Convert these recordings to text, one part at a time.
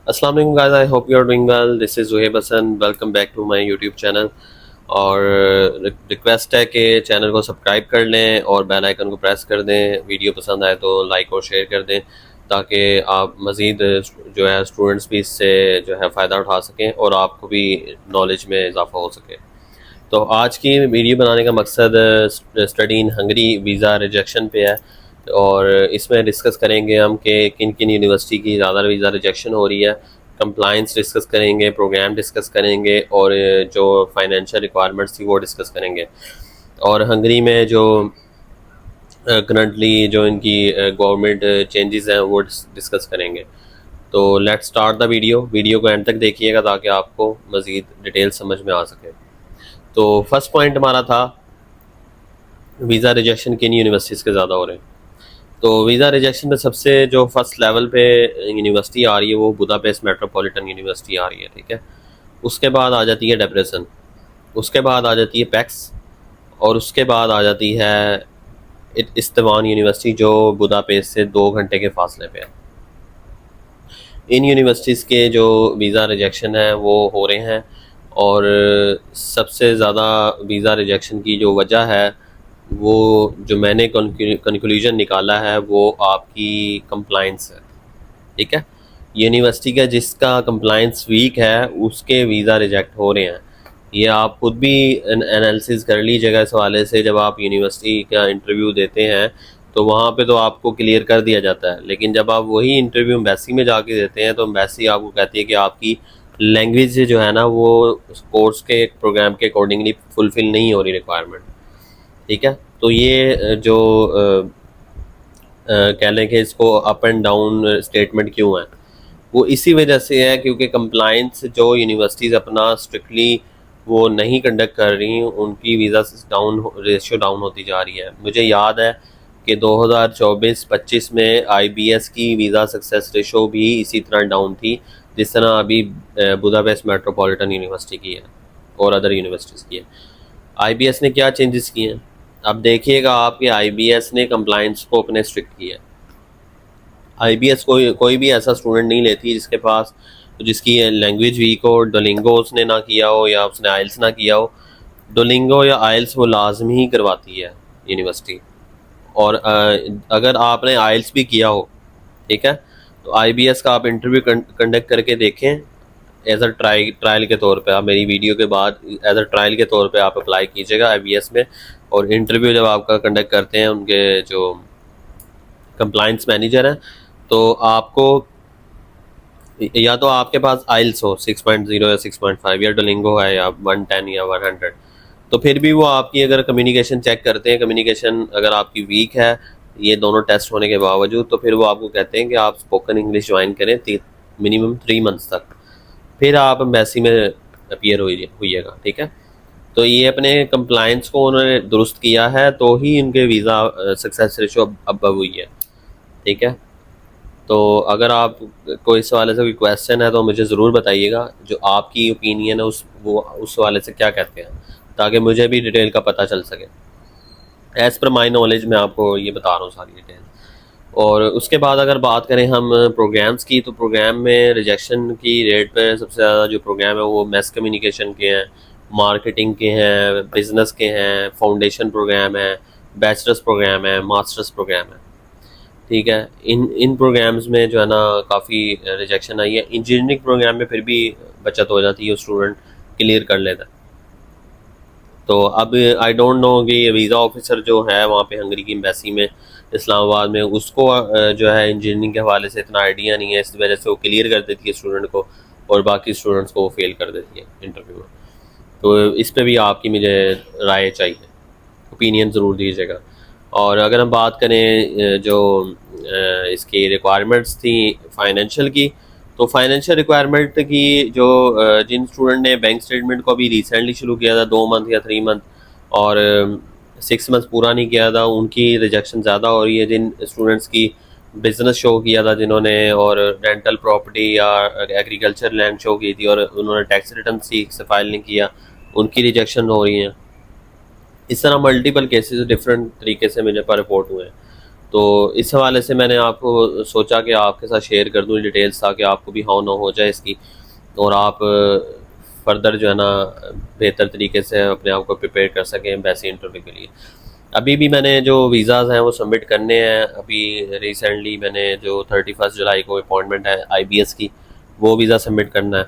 अस्सलाम वालेकुम guys, I hope you are doing well. This is Zuhaib Hasan, welcome back to my YouTube channel. और request है कि channel को सब्सक्राइब कर लें और बेल आइकन को प्रेस कर दें। वीडियो पसंद आए तो लाइक और शेयर कर दें ताकि आप मज़ीद जो है स्टूडेंट्स भी इससे जो है फ़ायदा उठा सकें और आपको भी नॉलेज में इजाफ़ा हो सके। तो आज की वीडियो बनाने का मकसद study in Hungary visa rejection पे है। और इसमें डिस्कस करेंगे हम कि किन किन यूनिवर्सिटी की ज़्यादा वीज़ा रिजेक्शन हो रही है, कंप्लाइंस डिस्कस करेंगे, प्रोग्राम डिस्कस करेंगे और जो फाइनेंशियल रिक्वायरमेंट्स थी वो डिस्कस करेंगे। और हंगरी में जो करंटली जो इनकी गवर्नमेंट चेंजेस हैं वो डिस्कस करेंगे। तो लेट्स स्टार्ट द वीडियो को एंड तक देखिएगा ताकि आपको मज़ीद डिटेल समझ में आ सके। तो फर्स्ट पॉइंट हमारा था वीज़ा रिजेक्शन किन यूनिवर्सिटीज़ के ज़्यादा हो रहे हैं। तो वीज़ा रिजेक्शन में सबसे जो फर्स्ट लेवल पे यूनिवर्सिटी आ रही है वो बुदापेस्ट मेट्रोपॉलिटन यूनिवर्सिटी आ रही है, ठीक है। उसके बाद आ जाती है डेब्रेसन, उसके बाद आ जाती है पैक्स और उसके बाद आ जाती है इस्तावान यूनिवर्सिटी जो बुदापेस्ट से 2 घंटे के फासले पे है। इन यूनिवर्सिटीज़ के जो वीज़ा रिजेक्शन है वो हो रहे हैं और सबसे ज़्यादा वीज़ा रिजेक्शन की जो वजह है वो जो मैंने कंक्लूजन निकाला है वो आपकी कंप्लाइंस है, ठीक है। यूनिवर्सिटी का जिसका कंप्लाइंस वीक है उसके वीज़ा रिजेक्ट हो रहे हैं। ये आप खुद भी एनालिसिस कर लीजिएगा इस हवाले से। जब आप यूनिवर्सिटी का इंटरव्यू देते हैं तो वहाँ पे तो आपको क्लियर कर दिया जाता है, लेकिन जब आप वही इंटरव्यू एम्बेसी में जाके देते हैं तो एम्बेसी आपको कहती है कि आपकी लैंग्वेज जो है ना वो कोर्स के प्रोग्राम के अकॉर्डिंगली फुलफिल नहीं हो रही रिक्वायरमेंट, ठीक है। तो ये जो कह लें कि इसको अप एंड डाउन स्टेटमेंट क्यों है, वो इसी वजह से है क्योंकि कंप्लाइंस जो यूनिवर्सिटीज़ अपना स्ट्रिक्टली वो नहीं कंडक्ट कर रही, उनकी वीज़ा रेशियो डाउन होती जा रही है। मुझे याद है कि 2024-25 में आईबीएस की वीज़ा सक्सेस रेशो भी इसी तरह डाउन थी जिस तरह अभी बुदापेस्ट मेट्रोपॉलिटन यूनिवर्सिटी की है और अदर यूनिवर्सिटीज़ की है। आईबीएस ने क्या चेंजेस किए हैं अब देखिएगा आपके। आईबीएस ने कंप्लाइंस को अपने स्ट्रिक्ट किया है। आईबीएस कोई भी ऐसा स्टूडेंट नहीं लेती जिसके पास जिसकी लैंग्वेज वीक हो, डोलिंगो उसने ना किया हो या उसने आइल्स ना किया हो। डोलिंगो या आइल्स वो लाजमी ही करवाती है यूनिवर्सिटी। और अगर आपने आइल्स भी किया हो, ठीक है, तो आईबीएस का आप इंटरव्यू कंडक्ट करके देखें एज अ ट्रायल के तौर पे। आप मेरी वीडियो के बाद एज अ ट्रायल के तौर पे आप अप्लाई कीजिएगा आईबीएस में। और इंटरव्यू जब आपका कंडक्ट करते हैं उनके जो कंप्लाइंस मैनेजर हैं तो आपको या तो आपके पास आइल्स हो 6.0 या 6.5 या डोलिंगो है या 110 या 100, तो फिर भी वो आपकी अगर कम्युनिकेशन चेक करते हैं, कम्युनिकेशन अगर आपकी वीक है ये दोनों टेस्ट होने के बावजूद, तो फिर वो आपको कहते हैं कि आप स्पोकन इंग्लिश ज्वाइन करें मिनिमम 3 मंथ्स तक, फिर आप एम्बेसी में अपीयर होइएगा, ठीक है। तो ये अपने कंप्लाइंस को उन्होंने दुरुस्त किया है तो ही इनके वीज़ा सक्सेस रेशो अब हुई है, ठीक है। तो अगर आप कोई इस हवाले से कोई क्वेश्चन है तो मुझे ज़रूर बताइएगा, जो आपकी ओपिनियन है उस हवाले से क्या कहते हैं, ताकि मुझे भी डिटेल का पता चल सके। एज़ पर माई नॉलेज मैं आपको ये बता रहा हूँ सारी डिटेल। और उसके बाद अगर बात करें हम प्रोग्राम्स की, तो प्रोग्राम में रिजेक्शन की रेट पे सबसे ज़्यादा जो प्रोग्राम है वो मैस कम्युनिकेशन के हैं, मार्केटिंग के हैं, बिज़नेस के हैं, फाउंडेशन प्रोग्राम है, बैचलर्स प्रोग्राम है, मास्टर्स प्रोग्राम है, ठीक है। इन प्रोग्राम्स में जो है ना काफ़ी रिजेक्शन आई है। इंजीनियरिंग प्रोग्राम में फिर भी बचत हो जाती है, स्टूडेंट क्लियर कर लेता है। तो अब आई डोंट नो कि वीज़ा ऑफिसर जो है वहाँ पे हंगरी की एम्बेसी में इस्लामाबाद में, उसको जो है इंजीनियरिंग के हवाले से इतना आइडिया नहीं है, इस वजह से वो क्लियर कर देती है स्टूडेंट को और बाकी स्टूडेंट्स को वो फेल कर देती है इंटरव्यू में। तो इस पर भी आपकी मुझे राय चाहिए, ओपिनियन ज़रूर दीजिएगा। और अगर हम बात करें जो इसकी रिक्वायरमेंट्स थी फाइनेंशियल की, तो फाइनेंशियल रिक्वायरमेंट की जो जिन स्टूडेंट ने बैंक स्टेटमेंट को अभी रिसेंटली शुरू किया था 2 मंथ या 3 मंथ और 6 मंथ पूरा नहीं किया था, उनकी रिजेक्शन ज़्यादा हो रही है। जिन स्टूडेंट्स की बिज़नेस शो किया था जिन्होंने, और रेंटल प्रॉपर्टी या एग्रीकल्चर लैंड शो की थी और उन्होंने टैक्स रिटर्न ठीक से फाइल नहीं किया, उनकी रिजेक्शन हो रही है। इस तरह मल्टीपल केसेस डिफरेंट तरीके से मेरे पास रिपोर्ट हुए हैं। तो इस हवाले से मैंने आपको सोचा कि आपके साथ शेयर कर दूँ डिटेल्स, ताकि आपको भी हाउ नो हो जाए इसकी, और आप फर्दर जो है ना बेहतर तरीके से अपने आप को प्रिपेयर कर सकें एम्बेसी इंटरव्यू के लिए। अभी भी मैंने जो वीज़ाज़ हैं वो सबमिट करने हैं। अभी रिसेंटली मैंने जो 31 जुलाई को अपॉइंटमेंट है IBS की, वो वीज़ा सबमिट करना है,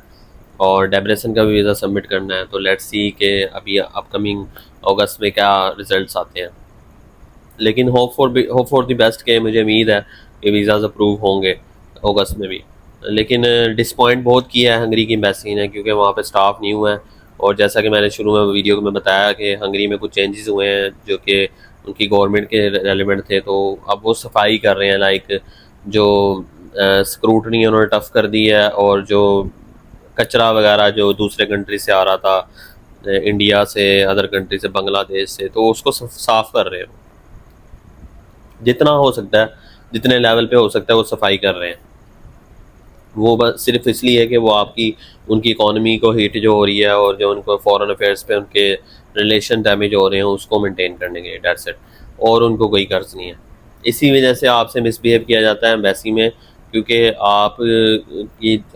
और डेब्रेसन का भी वीज़ा सबमिट करना है। तो लेट्स सी कि अभी अपकमिंग अगस्त में क्या रिज़ल्ट्स आते हैं। लेकिन होप फॉर द बेस्ट के मुझे उम्मीद है कि वीज़ाज़ अप्रूव होंगे अगस्त में भी। लेकिन डिसपॉइंट बहुत किया है हंगरी की एम्बेसी ने, क्योंकि वहाँ पे स्टाफ न्यू है, और जैसा कि मैंने शुरू में वीडियो में बताया कि हंगरी में कुछ चेंजेस हुए हैं जो कि उनकी गवर्नमेंट के रेलिवेंट थे। तो अब वो सफाई कर रहे हैं, लाइक जो स्क्रूटनी उन्होंने टफ कर दी है, और जो कचरा वगैरह जो दूसरे कंट्री से आ रहा था, इंडिया से, अदर कंट्री से, बांग्लादेश से, तो उसको साफ़ कर रहे हैं। जितना हो सकता है, जितने लेवल पे हो सकता है वो सफाई कर रहे हैं। वो बस सिर्फ इसलिए है कि वो आपकी उनकी इकॉनमी को हिट जो हो रही है, और जो उनको फॉरेन अफेयर्स पे उनके रिलेशन डैमेज हो रहे हैं उसको मेंटेन करने के, डेट्स इट। और उनको कोई कर्ज नहीं है। इसी वजह से आपसे मिसबिहेव किया जाता है एम्बेसी में, क्योंकि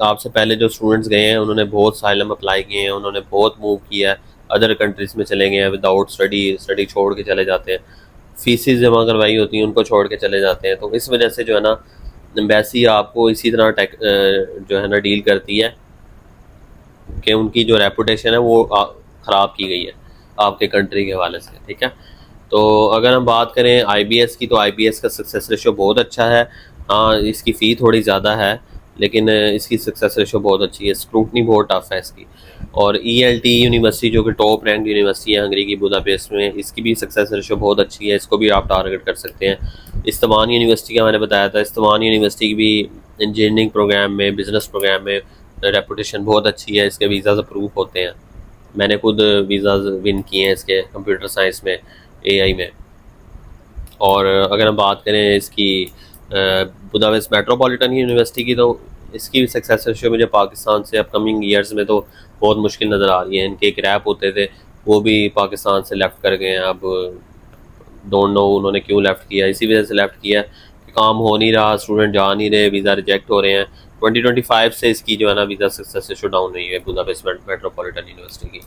आपसे पहले जो स्टूडेंट्स गए हैं उन्होंने बहुत साइलम अप्लाई किए हैं, उन्होंने बहुत मूव किया है, अदर कंट्रीज़ में चले गए हैं विदाउट स्टडी छोड़ के चले जाते हैं, फीसेस जमा करवाई होती हैं उनको छोड़ के चले जाते हैं। तो इस वजह से जो है ना एम्बेसी आपको इसी तरह जो है ना डील करती है कि उनकी जो रेपुटेशन है वो ख़राब की गई है आपके कंट्री के हवाले से, ठीक है। तो अगर हम बात करें IBS की, तो IBS का सक्सेस रेशो बहुत अच्छा है। हाँ, इसकी फ़ी थोड़ी ज़्यादा है, लेकिन इसकी सक्सेस रेशो बहुत अच्छी है। स्क्रूटनी बहुत टफ है इसकी। और ELT यूनिवर्सिटी जो कि टॉप रैंक यूनिवर्सिटी है हंगरी की बुदापेस्ट में, इसकी भी सक्सेस रेशो बहुत अच्छी है, इसको भी आप टारगेट कर सकते हैं। इस्तान यूनिवर्सिटी का मैंने बताया था, इस्तान यूनिवर्सिटी की भी इंजीनियरिंग प्रोग्राम में, बिज़नेस प्रोग्राम में रेपुटेशन बहुत अच्छी है, इसके वीज़ाज़ अप्रूव होते हैं। मैंने खुद वीज़ाज़ विन किए हैं इसके, कंप्यूटर साइंस में, AI में। और अगर हम बात करें इसकी बुदापेस्ट मेट्रोपॉलिटन यूनिवर्सिटी की, तो इसकी सक्सेस रेशो मुझे पाकिस्तान से अपकमिंग ईयर्स में तो बहुत मुश्किल नज़र आ रही है। इनके एक रैप होते थे, वो भी पाकिस्तान से लेफ़्ट कर गए हैं। अब डोंट नो उन्होंने क्यों लेफ़्ट किया, इसी वजह से लेफ़्ट किया कि काम हो नहीं रहा, स्टूडेंट जा नहीं रहे, वीज़ा रिजेक्ट हो रहे हैं। 2025 से इसकी जो है ना वीज़ा सक्सेस रेशो डाउन हुई है बुदापेस्ट मेट्रोपॉलिटन यूनिवर्सिटी की।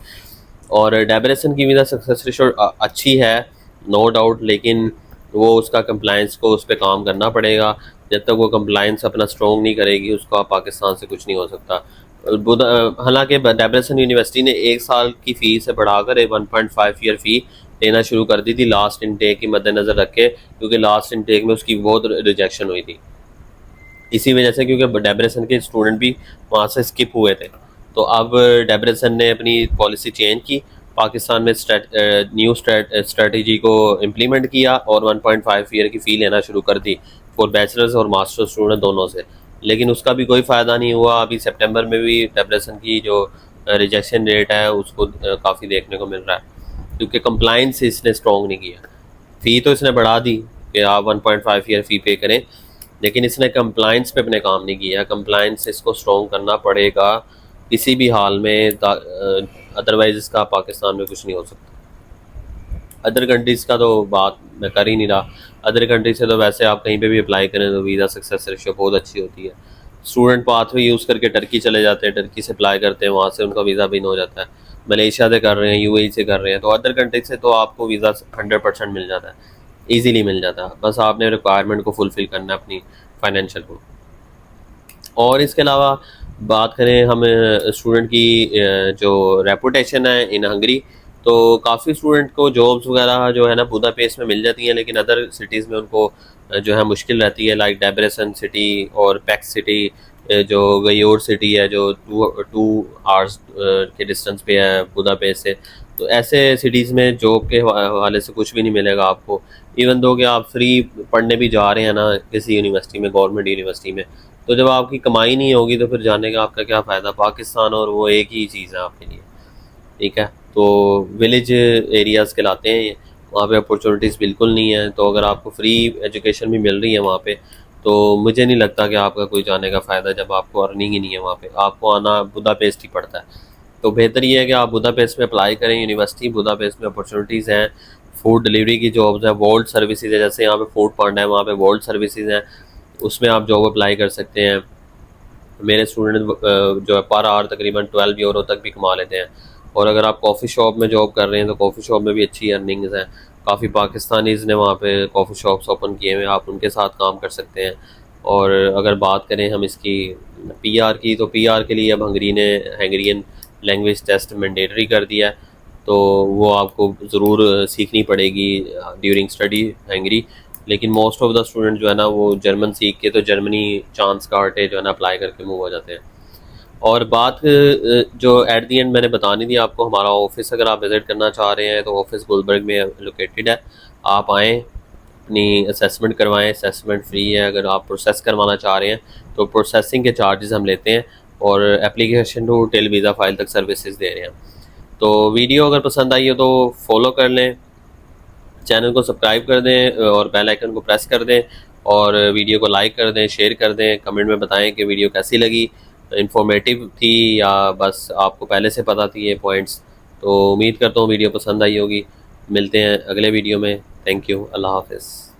और डेब्रेसन की वीज़ा सक्सेस रेशो अच्छी है, नो डाउट, लेकिन वो उसका कंप्लाइंस को उस पर काम करना पड़ेगा। जब तक वो कंप्लाइंस अपना स्ट्रॉन्ग नहीं करेगी, उसका पाकिस्तान से कुछ नहीं हो सकता। हालांकि डेब्रेसन यूनिवर्सिटी ने 1 साल की फ़ी से बढ़ाकर 1.5 ईयर फ़ी लेना शुरू कर दी थी लास्ट इनटेक की मद्देनज़र रख के, क्योंकि लास्ट इनटेक में उसकी बहुत रिजेक्शन हुई थी। इसी वजह से, क्योंकि डेब्रेसन के स्टूडेंट भी वहाँ से स्किप हुए थे। तो अब डेब्रेसन ने अपनी पॉलिसी चेंज की, पाकिस्तान में न्यू स्ट्रेटजी को इम्प्लीमेंट किया, और 1.5 ईयर की फ़ी लेना शुरू कर दी फॉर बैचलर्स और मास्टर्स स्टूडेंट दोनों से। लेकिन उसका भी कोई फ़ायदा नहीं हुआ। अभी सितंबर में भी डेब्रेसन की जो रिजेक्शन रेट है उसको काफ़ी देखने को मिल रहा है, क्योंकि कंप्लाइंस इसने स्ट्रॉन्ग नहीं किया। फ़ी तो इसने बढ़ा दी कि आप 1.5 ईयर फ़ी पे करें, लेकिन इसने कंप्लाइंस पे अपने काम नहीं किया। कंप्लाइंस इसको स्ट्रॉन्ग करना पड़ेगा किसी भी हाल में, अदरवाइज़ इसका पाकिस्तान में कुछ नहीं हो सकता। अदर कंट्रीज़ का तो बात मैं कर ही नहीं रहा। अदर कंट्री से तो वैसे आप कहीं पे भी अप्लाई करें तो वीज़ा सक्सेस रेशो बहुत अच्छी होती है। स्टूडेंट पाथवे यूज़ करके टर्की चले जाते हैं, टर्की से अप्लाई करते हैं, वहाँ से उनका वीज़ा विन हो जाता है। मलेशिया से कर रहे हैं, UAE से कर रहे हैं, तो अदर कंट्री से तो आपको वीज़ा 100% मिल जाता है, ईज़िली मिल जाता है। बस आपने रिक्वायरमेंट को फुलफ़िल करना है अपनी फाइनेंशियल को। और इसके अलावा बात करें हम स्टूडेंट की जो रेपुटेशन है इन हंगरी, तो काफ़ी स्टूडेंट को जॉब्स वगैरह जो है ना बुदापेस्ट में मिल जाती हैं, लेकिन अदर सिटीज़ में उनको जो है मुश्किल रहती है, लाइक डेब्रेसन सिटी और पैक्स सिटी, जो गयोर सिटी है जो 2 आवर्स के डिस्टेंस पे है बुदापेस्ट से। तो ऐसे सिटीज़ में जॉब के हवाले से कुछ भी नहीं मिलेगा आपको, इवन दो कि आप फ्री पढ़ने भी जा रहे हैं ना किसी यूनिवर्सिटी में, गवर्नमेंट यूनिवर्सिटी में, तो जब आपकी कमाई नहीं होगी तो फिर जाने का आपका क्या फ़ायदा। पाकिस्तान और वो एक ही चीज़ है आपके लिए, ठीक है। तो विलेज एरियाज़ कहलाते हैं ये, वहाँ पे अपॉर्चुनिटीज़ बिल्कुल नहीं है। तो अगर आपको फ्री एजुकेशन भी मिल रही है वहाँ पे, तो मुझे नहीं लगता कि आपका कोई जाने का फ़ायदा, जब आपको अर्निंग ही नहीं है वहाँ पे। आपको आना बुदापेस्ट ही पड़ता है। तो बेहतर ये है कि आप बुदापेस्ट में अप्लाई करें यूनिवर्सिटी। बुदापेस्ट में अपॉर्चुनिटीज़ हैं, फूड डिलीवरी की जॉब्स हैं, वोल्ट सर्विसेज है, जैसे यहाँ पे फूड पांडा है वहाँ पे वोल्ट सर्विसेज हैं, उसमें आप जॉब अप्लाई कर सकते हैं। मेरे स्टूडेंट जो है पर आवर तकरीबन 12 यूरो तक भी कमा लेते हैं। और अगर आप कॉफ़ी शॉप में जॉब कर रहे हैं तो कॉफ़ी शॉप में भी अच्छी अर्निंग्स हैं। काफ़ी पाकिस्तानीज़ ने वहाँ पे कॉफ़ी शॉप्स ओपन किए हुए हैं, आप उनके साथ काम कर सकते हैं। और अगर बात करें हम इसकी पीआर की, तो पीआर के लिए अब हंगरियन लैंग्वेज टेस्ट मैंडेटरी कर दिया है, तो वो आपको ज़रूर सीखनी पड़ेगी ड्यूरिंग स्टडी हंगरी। लेकिन मोस्ट ऑफ द स्टूडेंट जो है ना वो जर्मन सीख के तो जर्मनी चांस कार्टे जो है ना अप्लाई करके मूव हो जाते हैं। और बात जो एट दी एंड मैंने बतानी थी आपको, हमारा ऑफिस अगर आप विज़िट करना चाह रहे हैं तो ऑफिस गुलबर्ग में लोकेटेड है। आप आएँ, अपनी असेसमेंट करवाएं, असेसमेंट फ्री है। अगर आप प्रोसेस करवाना चाह रहे हैं तो प्रोसेसिंग के चार्जेस हम लेते हैं, और application to tell visa file तक सर्विसेज दे रहे हैं। तो वीडियो अगर पसंद आई हो तो फॉलो कर लें, चैनल को सब्सक्राइब कर दें और बेल आइकन को प्रेस कर दें, और वीडियो को लाइक कर दें, शेयर कर दें। कमेंट में बताएं कि वीडियो कैसी लगी, इंफॉर्मेटिव थी या बस आपको पहले से पता थी ये पॉइंट्स। तो उम्मीद करता हूँ वीडियो पसंद आई होगी। मिलते हैं अगले वीडियो में। थैंक यू, अल्लाह हाफ़िज़।